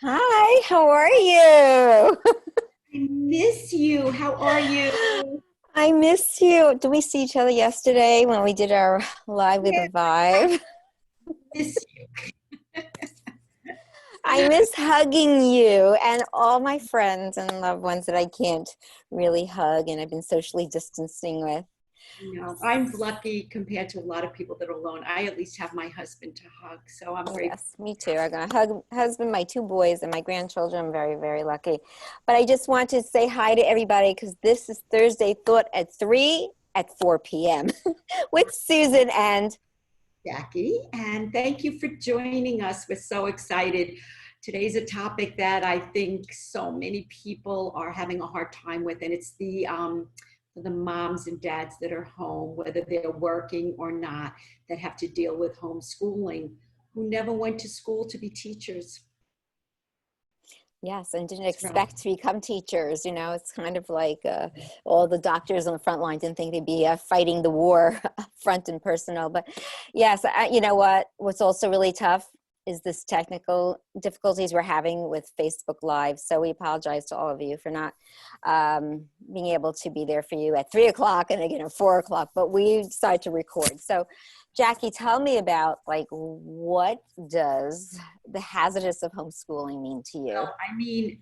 Hi, how are you? I miss you. How are you? I miss you. Did we see each other yesterday when we did our Live with a Yeah, I Vibe? miss I miss hugging you and all my friends and loved ones that I can't really hug and I've been socially distancing with. you. I'm lucky compared to a lot of people that are alone. I at least have my husband to hug, so I'm grateful. Yes, me too. I'm gonna hug husband, my two boys, and my grandchildren. I'm very, very lucky. But I just want to say hi to everybody because this is Thursday Thought at 3 at 4 p.m. with Susan and Jackie, and thank you for joining us. We're so excited. Today's a topic that I think so many people are having a hard time with, and it's for the moms and dads that are home, whether they're working or not, that have to deal with homeschooling, who never went to school to be teachers. yes, and didn't It's rough. expect to become teachers. It's kind of like all the doctors on the front line didn't think they'd be fighting the war front and personal. But yes, you know what? What's also really tough is this technical difficulties we're having with Facebook Live. So we apologize to all of you for not being able to be there for you at 3 o'clock and again at 4 o'clock. But we decided to record. So Jackie, tell me about like what does the hazardous of homeschooling mean to you? Well, I mean,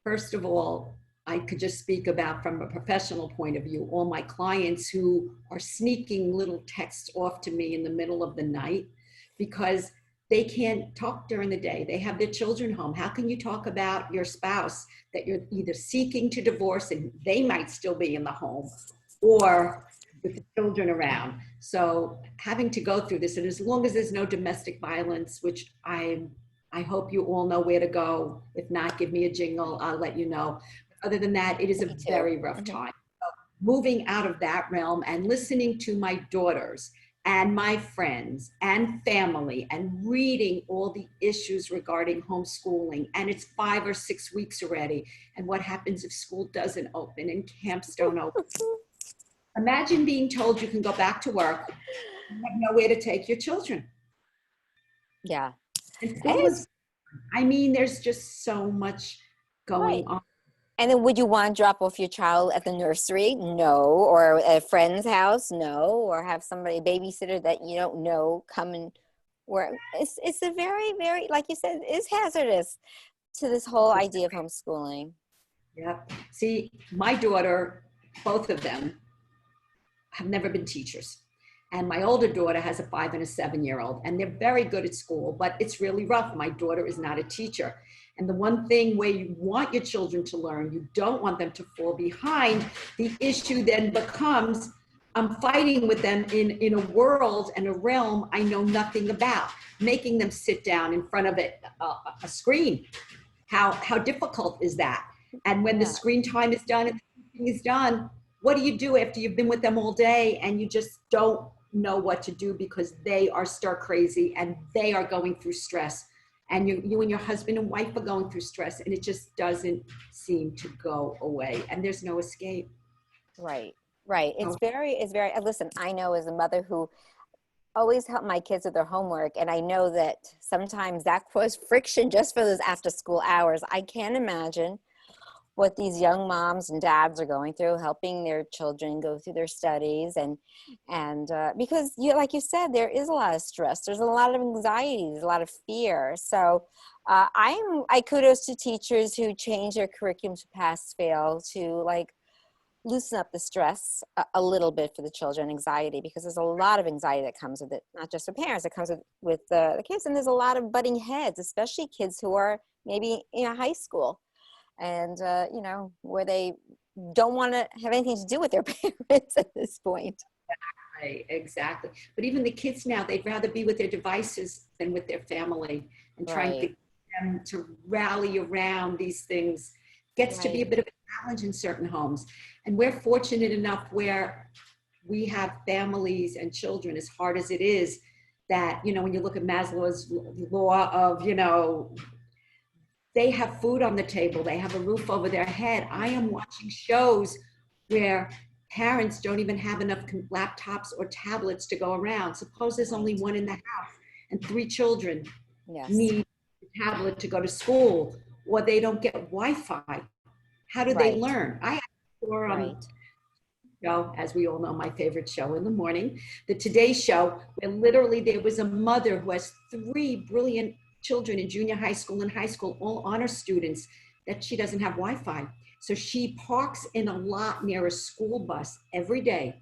first of all, I could just speak about from a professional point of view, all my clients who are sneaking little texts off to me in the middle of the night because they can't talk during the day. They have their children home. How can you talk about your spouse that you're either seeking to divorce and they might still be in the home or with the children around? So having to go through this, and as long as there's no domestic violence, which I hope you all know where to go. If not, give me a jingle. I'll let you know. Other than that, it is a Me too. very rough Mhm. time. Moving out of that realm and listening to my daughters and my friends and family and reading all the issues regarding homeschooling. And it's 5 or 6 weeks already. And what happens if school doesn't open and camps don't open? Imagine being told you can go back to work and have nowhere to take your children. Yeah. And And school is, I mean, there's just so much right. going on. And then would you want to drop off your child at the nursery? No. Or at a friend's house? No. Or have somebody, a babysitter that you don't know come and work. It's a very, very, like you said, it's hazardous to this whole idea of homeschooling. Yep. See, my daughter, both of them have never been teachers. And my older daughter has a 5 and a 7-year-old, and they're very good at school, but it's really rough. My daughter is not a teacher. And the one thing where you want your children to learn, you don't want them to fall behind, the issue then becomes I'm fighting with them in a world and a realm I know nothing about, making them sit down in front of a screen. How difficult is that? And when the Yeah. screen time is done and the teaching is done, what do you do after you've been with them all day and you just don't know what to do because they are stir crazy and they are going through stress, and you and your husband and wife are going through stress, and it just doesn't seem to go away and there's no escape. Right. Right. So It's very, listen, I know as a mother who always help my kids with their homework. And I know that sometimes that caused friction just for those after school hours. I can't imagine what these young moms and dads are going through, helping their children go through their studies, and because you, like you said, there is a lot of stress. There's a lot of anxiety. There's a lot of fear. So I kudos to teachers who change their curriculum to pass fail to like loosen up the stress a little bit for the children, anxiety, because there's a lot of anxiety that comes with it, not just for parents, it comes with the kids. And there's a lot of butting heads, especially kids who are maybe in high school and, where they don't want to have anything to do with their parents at this point. right, exactly. But even the kids now, they'd rather be with their devices than with their family, and trying to Right, get them to rally around these things gets to be right. a bit of a challenge in certain homes. And we're fortunate enough where we have families and children, as hard as it is, that, when you look at Maslow's law of, they have food on the table, they have a roof over their head. I am watching shows where parents don't even have enough laptops or tablets to go around. Suppose there's only Right. one in the house and three children Yes. need tablet to go to school, or they don't get Wi-Fi. How do they Right, learn? I saw right. show, as we all know, my favorite show in the morning, the Today Show, where literally there was a mother who has three brilliant children in junior high school and high school, all honor students, that she doesn't have Wi-Fi. So she parks in a lot near a school bus every day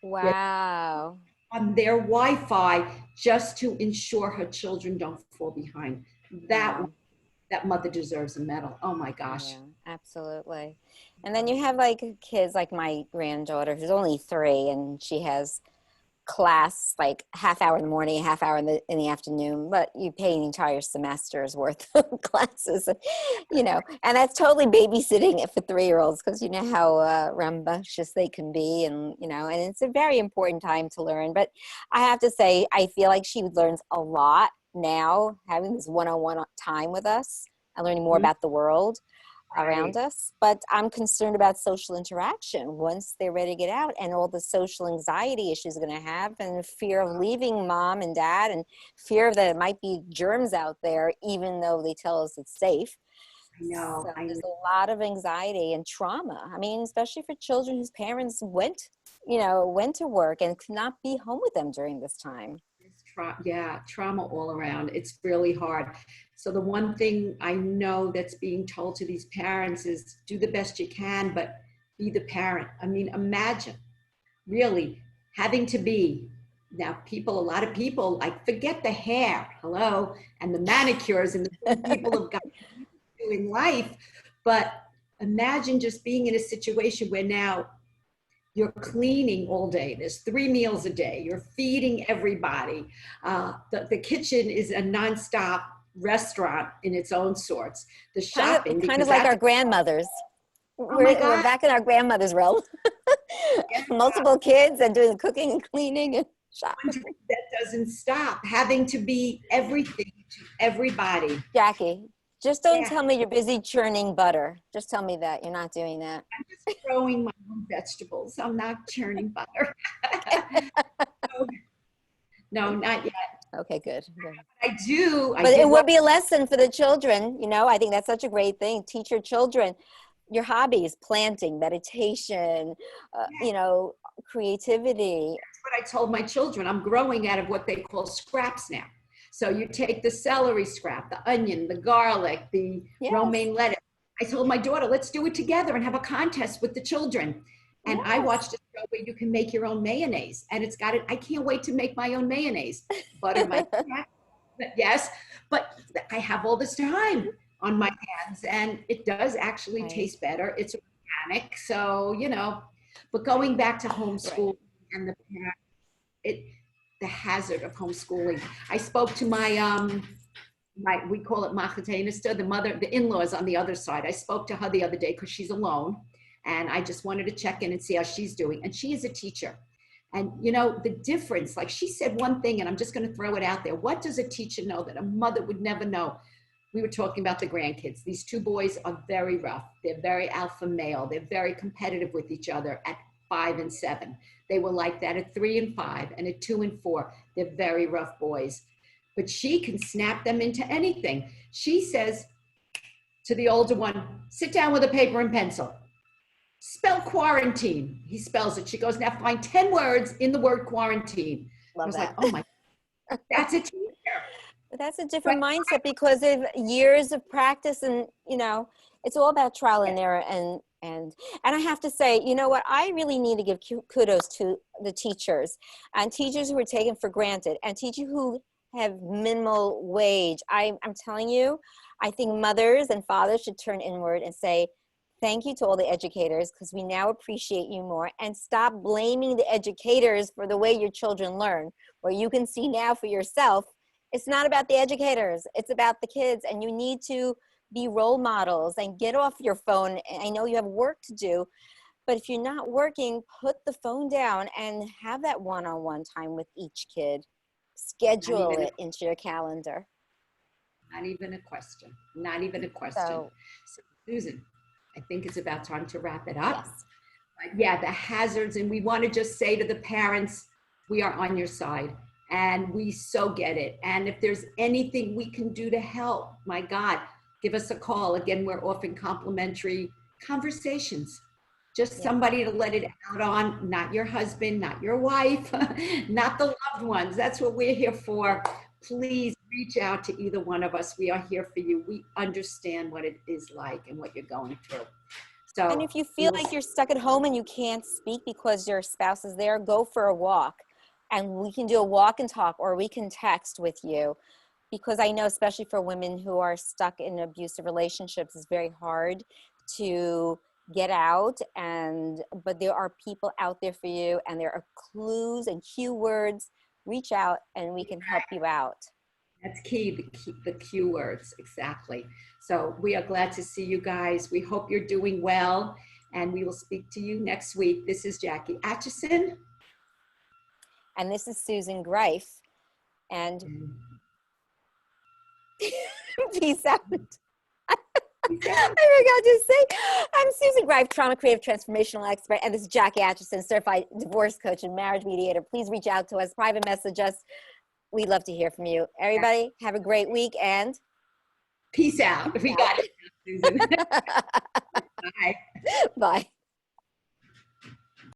Wow. on their Wi-Fi just to ensure her children don't fall behind. That Wow. that mother deserves a medal. Oh my gosh. Yeah, absolutely. And then you have like kids like my granddaughter who's only 3 and she has class like half hour in the morning, half hour in the afternoon, but you pay an entire semester's worth of classes, and that's totally babysitting it for 3-year-olds because you know how rambunctious they can be, and it's a very important time to learn. But I have to say, I feel like she learns a lot now having this one-on-one time with us and learning more Mhm. about the world around Right. us. But I'm concerned about social interaction once they're ready to get out, and all the social anxiety issues they're going to have, and fear of leaving mom and dad, and fear that it might be germs out there even though they tell us it's safe. I know. So I know. there's a lot of anxiety and trauma. I mean, especially for children whose parents went to work and could not be home with them during this time. Yeah, trauma all around. It's really hard. So the one thing I know that's being told to these parents is do the best you can, but be the parent. I mean, imagine really having to be now people, a lot of people like forget the hair, hello, and the manicures and the things people have got to do in life. But imagine just being in a situation where now you're cleaning all day. There's 3 meals a day. You're feeding everybody. The kitchen is a nonstop restaurant in its own sorts. The shopping, Kind of because like our that's, grandmothers. oh my We're God, back in our grandmother's realm. yeah, Multiple kids and doing the cooking and cleaning and shopping. that doesn't stop. Having to be everything to everybody. Jacqui, just don't Yeah, tell me you're busy churning butter. Just tell me that you're not doing that. I'm just growing my own vegetables. I'm not churning butter. no, no, not yet. Okay, good. Good. I do. I But it did would what be a lesson for the children. I think that's such a great thing. Teach your children your hobbies, planting, meditation, creativity. what I told my children. I'm growing out of what they call scraps now. So you take the celery scrap, the onion, the garlic, the Yes, romaine lettuce. I told my daughter, let's do it together and have a contest with the children. And I yes. watched a show where you can make your own mayonnaise. And it's got it. I can't wait to make my own mayonnaise. Butter my yes, but I have all this time on my hands and it does actually Right, taste better. It's organic. So, but going back to right. homeschool and it the hazard of homeschooling. I spoke to my we call it Machatanista, the mother, the in-laws on the other side. I spoke to her the other day because she's alone, and I just wanted to check in and see how she's doing. And she is a teacher. And the difference, like she said one thing, and I'm just going to throw it out there. What does a teacher know that a mother would never know? We were talking about the grandkids. These two boys are very rough. They're very alpha male. They're very competitive with each other at 5 and 7. They were like that at 3 and 5 and at 2 and 4. They're very rough boys. But she can snap them into anything. She says to the older one, sit down with a paper and pencil. Spell quarantine. He spells it. She goes, now find 10 words in the word quarantine. I Love was like, that. oh my, that's a teacher. But that's a But different mindset because of years of practice, and it's all about trial and error. And I have to say, you know what, I really need to give kudos to the teachers, and teachers who are taken for granted, and teachers who have minimal wage. I'm telling you, I think mothers and fathers should turn inward and say thank you to all the educators, because we now appreciate you more, and stop blaming the educators for the way your children learn, where you can see now for yourself it's not about the educators, it's about the kids, and you need to be role models and get off your phone. I know you have work to do, but if you're not working, put the phone down and have that one-on-one time with each kid. not Schedule even a it into your calendar. Not even a question. Not even a question. So, So, Susan, I think it's about time to wrap it up. yes, But yeah, the hazards, and we want to just say to the parents, we are on your side. And we so get it. And if there's anything we can do to help, my God, give us a call. Again, we're offering complimentary conversations. Just Yeah. somebody to let it out on, not your husband, not your wife, not the loved ones. That's what we're here for. Please reach out to either one of us. We are here for you. We understand what it is like and what you're going through. And So if you we feel will. like you're stuck at home and you can't speak because your spouse is there, go for a walk. And we can do a walk and talk, or we can text with you. Because I know, especially for women who are stuck in abusive relationships, it's very hard to get out. But there are people out there for you, and there are clues and cue words. Reach out and we can help you out. That's the Q words, exactly. So we are glad to see you guys. We hope you're doing well, and we will speak to you next week. This is Jacqui Atcheson. And this is Susan Greif. And peace out. I forgot to say, I'm Susan Greif, trauma creative transformational expert, and this is Jacqui Atcheson, certified divorce coach and marriage mediator. Please reach out to us, private message us. We'd love to hear from you. Everybody, have a great week and Peace out. We got it, Susan. Bye. Bye.